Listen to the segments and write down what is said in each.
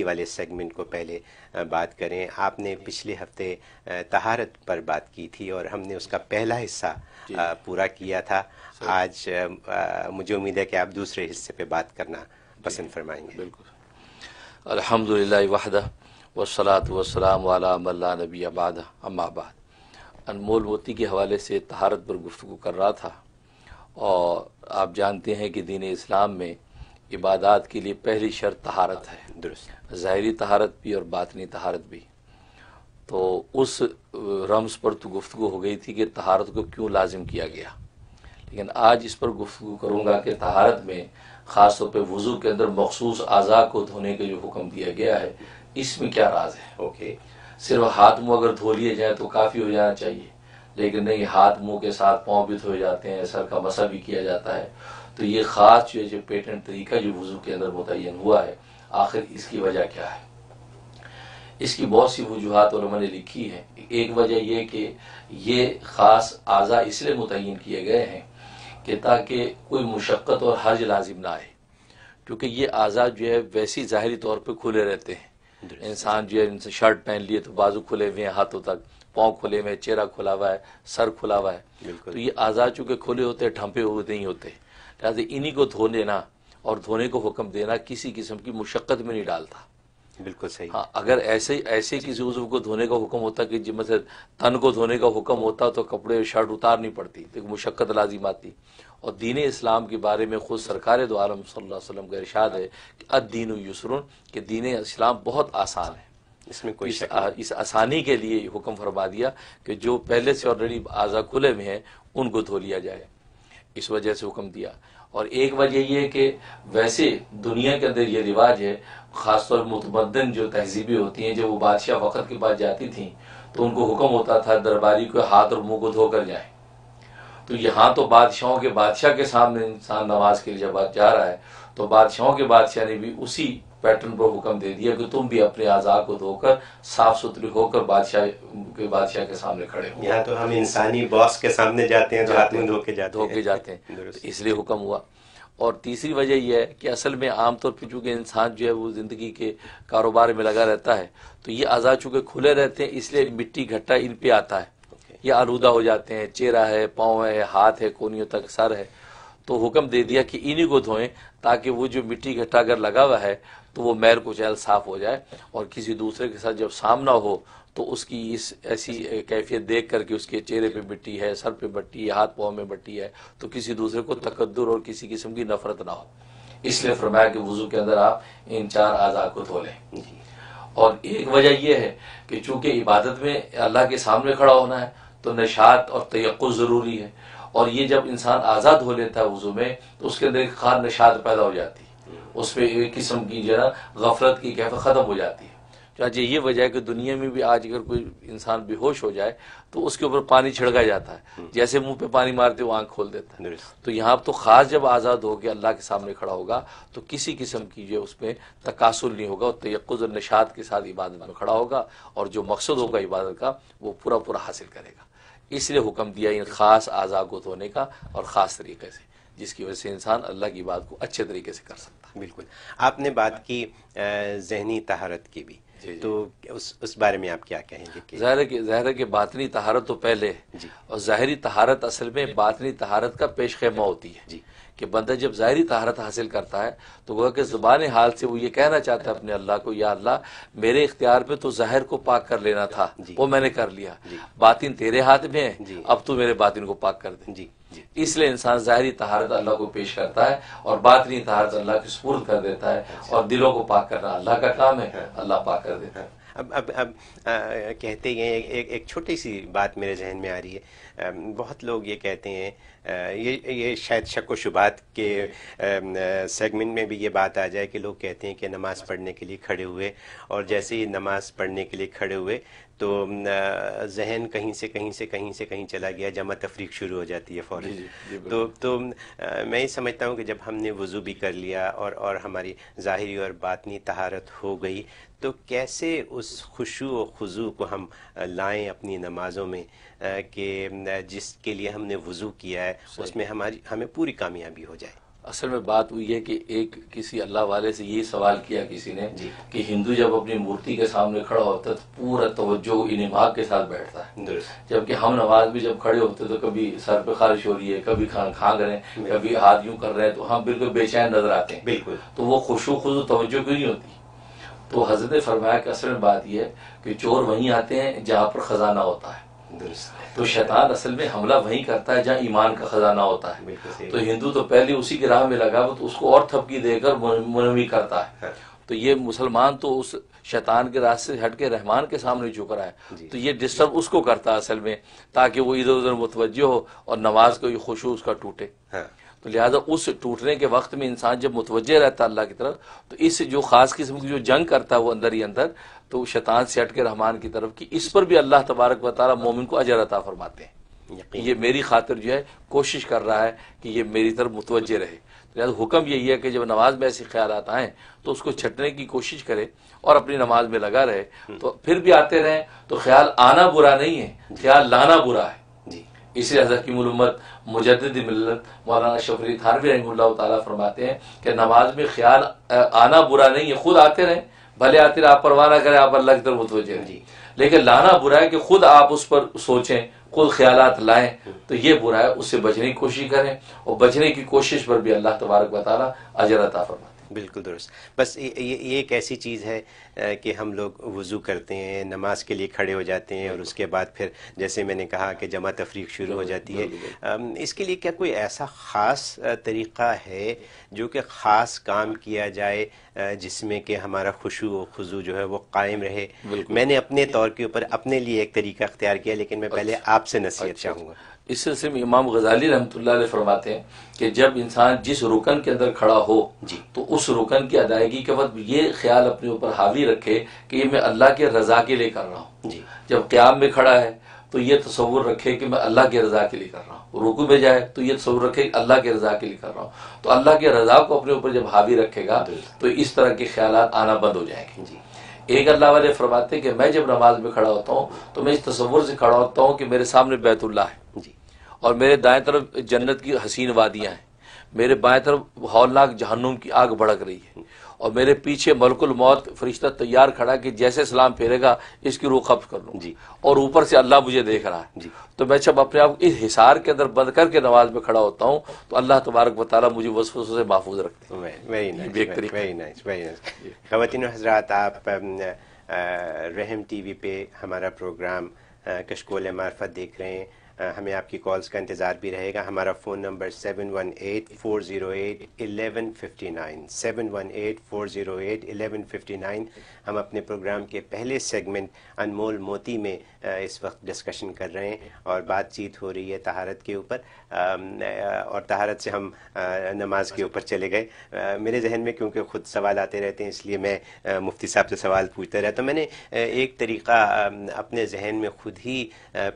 والے سیگمنٹ کو پہلے بات کریں. آپ نے پچھلے ہفتے طہارت پر بات کی تھی اور ہم نے اس کا پہلا حصہ پورا کیا تھا. آج مجھے امید ہے کہ آپ دوسرے حصے پہ بات کرنا پسند فرمائیں گے. بالکل. الحمدللہ وحدہ والصلاۃ والسلام علی من لا نبی بعدہ اما بعد. انمول موتی کے حوالے سے طہارت پر گفتگو کر رہا تھا، اور آپ جانتے ہیں کہ دین اسلام میں عبادات کے لیے پہلی شرط طہارت ہے. درست. ظاہری طہارت بھی اور باطنی طہارت بھی. تو اس رمز پر تو گفتگو ہو گئی تھی کہ طہارت کو کیوں لازم کیا گیا، لیکن آج اس پر گفتگو کروں گا کہ طہارت میں خاص طور پہ وضو کے اندر مخصوص اعضاء کو دھونے کا جو حکم دیا گیا ہے اس میں کیا راز ہے. اوکے. صرف ہاتھ منہ اگر دھو لیے جائیں تو کافی ہو جانا چاہیے، لیکن نہیں، ہاتھ منہ کے ساتھ پاؤں بھی دھوئے جاتے ہیں، سر کا مسح بھی کیا جاتا ہے. تو یہ خاص جو پیٹنٹ طریقہ جو وضو کے اندر متعین ہوا ہے، آخر اس کی وجہ کیا ہے؟ اس کی بہت سی وجوہات علماء نے لکھی ہیں. ایک وجہ یہ کہ یہ خاص اعضاء اس لیے متعین کیے گئے ہیں کہ تاکہ کوئی مشقت اور حرج لازم نہ آئے، کیونکہ یہ اعضاء جو ہے ویسی ظاہری طور پہ کھلے رہتے ہیں. انسان جو ہے شرٹ پہن لیے تو بازو کھلے ہوئے ہیں ہاتھوں تک، پاؤں کھلے ہوئے ہیں، چہرہ کھلا ہوا ہے، سر کھلا ہوا ہے. تو یہ اعضاء چونکہ کھلے ہوتے ہیں، ڈھمپے ہوئے نہیں ہوتے، لہٰذا انہی کو دھو لینا اور دھونے کو حکم دینا کسی قسم کی مشقت میں نہیں ڈالتا. بالکل صحیح. ہاں، اگر ایسے کسی عضو کو دھونے کا حکم ہوتا کہ مثلا تن کو دھونے کا حکم ہوتا تو کپڑے شرٹ اتارنی پڑتی، تو مشقت لازم آتی. اور دین اسلام کے بارے میں خود سرکار دو عالم صلی اللہ علیہ وسلم کا ارشاد ہے کہ الدین یسرن، کہ دین اسلام بہت آسان ہے. اس میں کوئی شک اس آسانی کے لیے حکم فرما دیا کہ جو پہلے سے آلریڈی اعضاء کھلے ہوئے ہیں ان کو دھو لیا جائے، اس وجہ سے حکم دیا. اور ایک وجہ یہ کہ ویسے دنیا کے اندر یہ رواج ہے، خاص طور متمدن جو تہذیبیں ہوتی ہیں، جب وہ بادشاہ وقت کے بعد جاتی تھیں تو ان کو حکم ہوتا تھا درباری کو ہاتھ اور منہ کو دھو کر جائیں. تو یہاں تو بادشاہوں کے بادشاہ کے سامنے انسان نماز کے لیے جب جا رہا ہے تو بادشاہوں کے بادشاہ نے بھی اسی پیٹرن پر حکم دے دیا کہ تم بھی اپنے اعضاء کو دھو کر صاف ستھرے ہو کر بادشاہ کے سامنے کھڑے ہو. یہاں تو ہم انسانی باس کے سامنے جاتے ہیں تو ہاتھ منہ دھو کے جاتے ہیں. اس لیے حکم ہوا. اور تیسری وجہ یہ ہے کہ اصل میں عام طور پہ چونکہ انسان جو ہے وہ زندگی کے کاروبار میں لگا رہتا ہے تو یہ اعضاء چونکہ کھلے رہتے ہیں اس لیے مٹی گھٹا ان پہ آتا ہے، یہ آلودہ ہو جاتے ہیں، چہرہ ہے، پاؤں ہے، ہاتھ ہے، کونیوں تک سر ہے. تو حکم دے دیا کہ انہی کو دھوئیں تاکہ وہ جو مٹی گھٹا اگر لگا ہوا ہے تو وہ میل کچیل صاف ہو جائے، اور کسی دوسرے کے ساتھ جب سامنا ہو تو اس کی اس ایسی کیفیت دیکھ کر کے اس کے چہرے پہ مٹی ہے، سر پہ مٹی ہے، ہاتھ پاؤں میں مٹی ہے، تو کسی دوسرے کو تقدر اور کسی قسم کی نفرت نہ ہو. اس لیے فرمایا کہ وضو کے اندر آپ ان 4 اعضاء کو دھو لیں. اور ایک وجہ یہ ہے کہ چونکہ عبادت میں اللہ کے سامنے کھڑا ہونا ہے تو نشاط اور تیقظ ضروری ہے، اور یہ جب انسان آزاد ہو لیتا ہے وضو میں تو اس کے اندر ایک خار نشاط پیدا ہو جاتی ہے، اس پہ ایک قسم کی جو ہے غفلت کی کیفیت ختم ہو جاتی ہے. چنانچہ یہ وجہ ہے کہ دنیا میں بھی آج اگر کوئی انسان بے ہوش ہو جائے تو اس کے اوپر پانی چھڑکا جاتا ہے، جیسے منہ پہ پانی مارتے وہ آنکھ کھول دیتا ہے. تو یہاں تو خاص جب آزاد ہو کے اللہ کے سامنے کھڑا ہوگا تو کسی قسم کی جو اس میں تکاسل نہیں ہوگا، اور تیقظ اور نشاط کے ساتھ عبادت میں کھڑا ہوگا، اور جو مقصد ہوگا عبادت کا وہ پورا حاصل کرے گا. اس لیے حکم دیا ان خاص اعضاء کو دھونے کا اور خاص طریقے سے، جس کی وجہ سے انسان اللہ کی بات کو اچھے طریقے سے کر سکتا ہے. بالکل. آپ نے بات کی ذہنی طہارت کی بھی، تو اس بارے میں آپ کیا کہیں گے؟ ظاہر ہے کہ باطنی طہارت تو پہلے ہے، اور ظاہری طہارت اصل میں باطنی طہارت کا پیش خیمہ ہوتی ہے. کہ بندہ جب ظاہری طہارت حاصل کرتا ہے تو وہ کہ زبان حال سے وہ یہ کہنا چاہتا ہے اپنے اللہ کو، یا اللہ میرے اختیار پہ تو ظاہر کو پاک کر لینا تھا، وہ میں نے کر لیا، باطن تیرے ہاتھ میں ہے، اب تو میرے باطن کو پاک کر دے. اس لیے انسان ظاہری طہارت اللہ کو پیش کرتا ہے اور باطنی طہارت اللہ کے سپرد کر دیتا ہے، اور دلوں کو پاک کرنا اللہ کا کام ہے، اللہ پاک کر دیتا ہے. اب کہتے ہیں ایک چھوٹی سی بات میرے ذہن میں آ رہی ہے. بہت لوگ یہ کہتے ہیں، یہ شاید شک و شبہات کے سیگمنٹ میں بھی یہ بات آ جائے کہ لوگ کہتے ہیں کہ نماز پڑھنے کے لیے کھڑے ہوئے، اور جیسے ہی نماز پڑھنے کے لیے کھڑے ہوئے تو ذہن کہیں چلا گیا، جمع تفریق شروع ہو جاتی ہے فوراً. تو میں یہ سمجھتا ہوں کہ جب ہم نے وضو بھی کر لیا اور ہماری ظاہری اور باطنی طہارت ہو گئی تو کیسے اس خشوع و خضوع کو ہم لائیں اپنی نمازوں میں کہ جس کے لیے ہم نے وضو کیا ہے اس میں ہمیں پوری کامیابی ہو جائے. اصل میں بات ہوئی ہے کہ ایک کسی اللہ والے سے یہ سوال کیا کسی نے کہ ہندو جب اپنی مورتی کے سامنے کھڑا ہوتا ہے تو پورا توجہ انہماک کے ساتھ بیٹھتا ہے، جبکہ ہم نماز میں جب کھڑے ہوتے تو کبھی سر پہ خارش ہو رہی ہے، کبھی کھانگ رہے ہیں، کبھی ہاتھ یوں کر رہے ہیں، تو ہم بالکل بے چین نظر آتے ہیں، بالکل، تو وہ خشوع خضوع توجہ کیوں نہیں ہوتی؟ تو حضرت نے فرمایا کہ اصل میں بات یہ ہے کہ چور وہیں آتے ہیں جہاں پر خزانہ ہوتا ہے، تو شیطان اصل میں حملہ وہیں کرتا ہے جہاں ایمان کا خزانہ ہوتا ہے، تو ہندو تو پہلے اسی کی راہ میں لگا وہ تو اس کو اور تھپکی دے کر منوی کرتا ہے، تو یہ مسلمان تو اس شیطان کے راستے سے ہٹ کے رحمان کے سامنے جھک رہا ہے، تو یہ ڈسٹرب اس کو کرتا ہے اصل میں، تاکہ وہ ادھر ادھر متوجہ ہو اور نماز کو یہ خشوع اس کا ٹوٹے، تو لہذا اس ٹوٹنے کے وقت میں انسان جب متوجہ رہتا ہے اللہ کی طرف، تو اس جو خاص قسم کی جو جنگ کرتا ہے وہ اندر ہی اندر، تو شیطان سے ہٹ کے رحمان کی طرف کی، اس پر بھی اللہ تبارک و تعالی مومن کو اجر عطا فرماتے ہیں، یہ میری خاطر جو ہے کوشش کر رہا ہے کہ یہ میری طرف متوجہ رہے، لہذا حکم یہی ہے کہ جب نماز میں ایسے خیالات آئیں تو اس کو چھٹنے کی کوشش کرے اور اپنی نماز میں لگا رہے، تو پھر بھی آتے رہیں تو خیال آنا برا نہیں ہے، خیال لانا برا ہے، اس لیے حضرت حکیم الامت مجدد ملت مولانا اشرف علی تھانوی رحمہ اللہ تعالیٰ فرماتے ہیں کہ نماز میں خیال آنا برا نہیں ہے، خود آتے رہیں، بھلے آتے رہے، آپ پرواہ نہ کریں، آپ اللہ کی طرف متوجہ رہیں، لیکن لانا برا ہے کہ خود آپ اس پر سوچیں، خود خیالات لائیں، تو یہ برا ہے، اس سے بچنے کی کوشش کریں، اور بچنے کی کوشش پر بھی اللہ تبارک و تعالیٰ اجر عطا فرماتے ہیں۔ بالکل درست، بس یہ ایک ایسی چیز ہے کہ ہم لوگ وضو کرتے ہیں، نماز کے لیے کھڑے ہو جاتے ہیں، اور اس کے بعد پھر جیسے میں نے کہا کہ جمع تفریق شروع ہو جاتی ہے، اس کے لیے کیا کوئی ایسا خاص طریقہ ہے جو کہ خاص کام کیا جائے جس میں کہ ہمارا خشوع و خضوع جو ہے وہ قائم رہے؟ میں نے اپنے طور کے اوپر اپنے لیے ایک طریقہ اختیار کیا، لیکن میں پہلے آپ سے نصیحت چاہوں گا۔ اس سلسلے میں امام غزالی رحمۃ اللہ علیہ فرماتے ہیں کہ جب انسان جس رکن کے اندر کھڑا ہو تو اس رکن کی ادائیگی کے وقت یہ خیال اپنے اوپر حاوی رکھے کہ یہ میں اللہ کے رضا کے لیے کر رہا ہوں، جب قیام میں کھڑا ہے تو یہ تصور رکھے کہ میں اللہ کے رضا کے لیے کر رہا ہوں، رکوع میں جائے تو یہ تصور رکھے کہ اللہ کے رضا کے لیے کر رہا ہوں، تو اللہ کے رضا کو اپنے اوپر جب حاوی رکھے گا تو اس طرح کے خیالات آنا بند ہو جائیں گے۔ ایک اللہ والے فرماتے ہیں کہ میں جب نماز میں کھڑا ہوتا ہوں تو میں اس تصور سے کھڑا ہوتا ہوں کہ میرے سامنے بیت اللہ ہے، اور میرے دائیں طرف جنت کی حسین وادیاں ہیں، میرے بائیں طرف ہولناک جہنم کی آگ بھڑک رہی ہے، اور میرے پیچھے ملک الموت فرشتہ تیار کھڑا کہ جیسے سلام پھیرے گا اس کی روح قبض کر لوں، اور اوپر سے اللہ مجھے دیکھ رہا ہے، تو میں جب اپنے آپ کو اس حصار کے اندر بند کر کے نماز میں کھڑا ہوتا ہوں تو اللہ تبارک و تعالیٰ مجھے وسوسوں سے محفوظ رکھتے ہیں۔ Very nice. خواتین و حضرات، آپ رحم ٹی وی پہ ہمارا پروگرام کشکول معرفت دیکھ رہے ہیں، ہمیں آپ کی کالز کا انتظار بھی رہے گا۔ ہمارا فون نمبر 718-408-1159 718-408-1159۔ ہم اپنے پروگرام کے پہلے سیگمنٹ انمول موتی میں اس وقت ڈسکشن کر رہے ہیں، اور بات چیت ہو رہی ہے طہارت کے اوپر، اور طہارت سے ہم نماز کے اوپر چلے گئے۔ میرے ذہن میں کیونکہ خود سوال آتے رہتے ہیں اس لیے میں مفتی صاحب سے سوال پوچھتا رہتا ہوں۔ میں نے ایک طریقہ اپنے ذہن میں خود ہی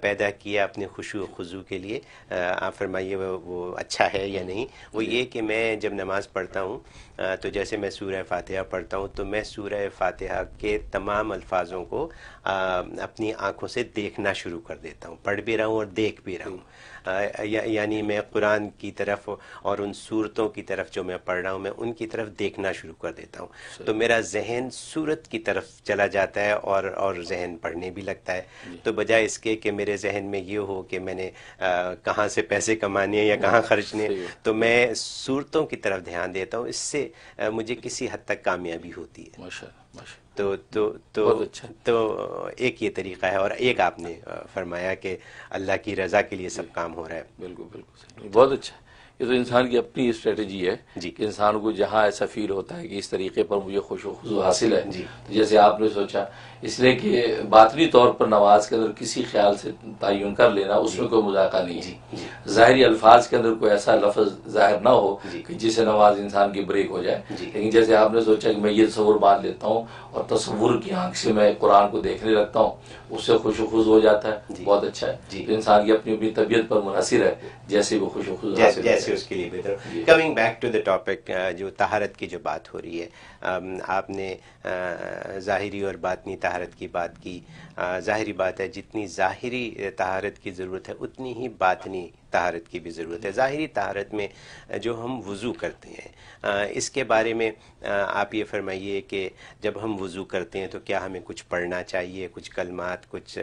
پیدا کیا اپنے خشوع و خضوع کے لیے، آپ فرمائیے وہ اچھا ہے یا نہیں۔ وہ یہ کہ میں جب نماز پڑھتا ہوں تو جیسے میں سورہ فاتحہ پڑھتا ہوں تو میں سورہ فاتحہ کے تمام الفاظوں کو اپنی آنکھوں سے دیکھنا شروع کر دیتا ہوں، پڑھ بھی رہا ہوں اور دیکھ بھی رہا ہوں، یعنی میں قرآن کی طرف اور ان صورتوں کی طرف جو میں پڑھ رہا ہوں میں ان کی طرف دیکھنا شروع کر دیتا ہوں، تو میرا ذہن صورت کی طرف چلا جاتا ہے اور ذہن پڑھنے بھی لگتا ہے، تو بجائے اس کے کہ میرے ذہن میں یہ ہو کہ میں نے کہاں سے پیسے کمانے ہیں یا کہاں خرچنے، تو میں صورتوں کی طرف دھیان دیتا ہوں، اس سے مجھے کسی حد تک کامیابی ہوتی ہے۔ تو ایک یہ طریقہ ہے، اور ایک آپ نے فرمایا کہ اللہ کی رضا کے لیے سب کام ہو رہا ہے۔ بالکل صحیح، بہت اچھا۔ یہ تو انسان کی اپنی اسٹریٹجی ہے کہ انسان کو جہاں ایسا فیل ہوتا ہے کہ اس طریقے پر مجھے خشوع و خضوع حاصل ہے، تو جیسے آپ نے سوچا، اس لیے کہ باطنی طور پر نماز کے اندر کسی خیال سے تعین کر لینا اس میں کوئی مذاقہ نہیں ہے، ظاہری الفاظ کے اندر کوئی ایسا لفظ ظاہر نہ ہو کہ جس سے نماز انسان کی بریک ہو جائے، لیکن جیسے آپ نے سوچا کہ میں یہ تصور مان لیتا ہوں اور تصور کی آنکھ سے میں قرآن کو دیکھنے لگتا ہوں، اس سے خشوع و خضوع ہو جاتا ہے، بہت اچھا ہے۔ تو انسان کی اپنی اپنی طبیعت پر منحصر ہے جیسے وہ خشوع و خضوع حاصل ہے۔ سے اس کے لیے بہتر ہو. Coming back to the topic, جو طہارت کی جو بات ہو رہی ہے، آپ نے ظاہری اور باطنی طہارت کی بات کی. ظاہری بات ہے جتنی ظاہری طہارت کی ضرورت ہے اتنی ہی باطنی طہارت کی بھی ضرورت ہے. ظاہری طہارت میں جو ہم وضو کرتے ہیں، اس کے بارے میں آپ یہ فرمائیے کہ جب ہم وضو کرتے ہیں تو کیا ہمیں کچھ پڑھنا چاہیے، کچھ کلمات، کچھ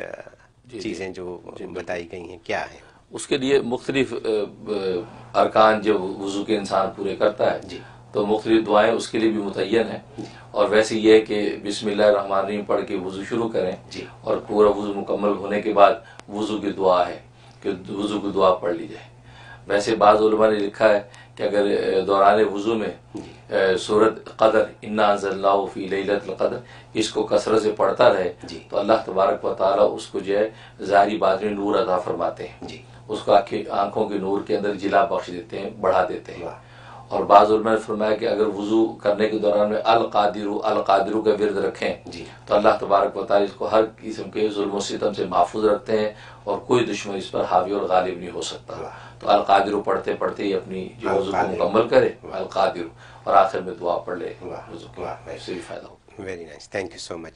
چیزیں جو بتائی گئی ہیں کیا ہیں؟ اس کے لیے مختلف ارکان جو وضو کے انسان پورے کرتا ہے، جی. تو مختلف دعائیں اس کے لیے بھی متعین ہیں. اور ویسے یہ ہے کہ بسم اللہ الرحمن الرحیم پڑھ کے وضو شروع کریں. جی. اور پورا وضو مکمل ہونے کے بعد وضو کی دعا ہے کہ وضو کی دعا پڑھ لی جائے. ویسے بعض علماء نے لکھا ہے کہ اگر دوران وضو میں سورۃ قدر انا انزلناہ فی لیلۃ القدر اس کو کثرت سے پڑھتا رہے تو اللہ تبارک و تعالیٰ اس کو جو ہے ظاہری باطنی نور عطا فرماتے ہیں. جی. اس کو آنکھوں کے نور کے اندر جلا بخش دیتے ہیں، بڑھا دیتے ہیں. اور بعض علماء نے فرمایا کہ اگر وضو کرنے کے دوران میں القادر کا ورد رکھیں تو اللہ تبارک و تعالیٰ اس کو ہر قسم کے ظلم و ستم سے محفوظ رکھتے ہیں اور کوئی دشمن اس پر حاوی اور غالب نہیں ہو سکتا. تو القادر پڑھتے پڑھتے ہی اپنی جو وضو کو مکمل کرے القادر، اور آخر میں دعا پڑھ لے وضو کے، اس سے بھی فائدہ ہوگا. Very nice, thank you so much.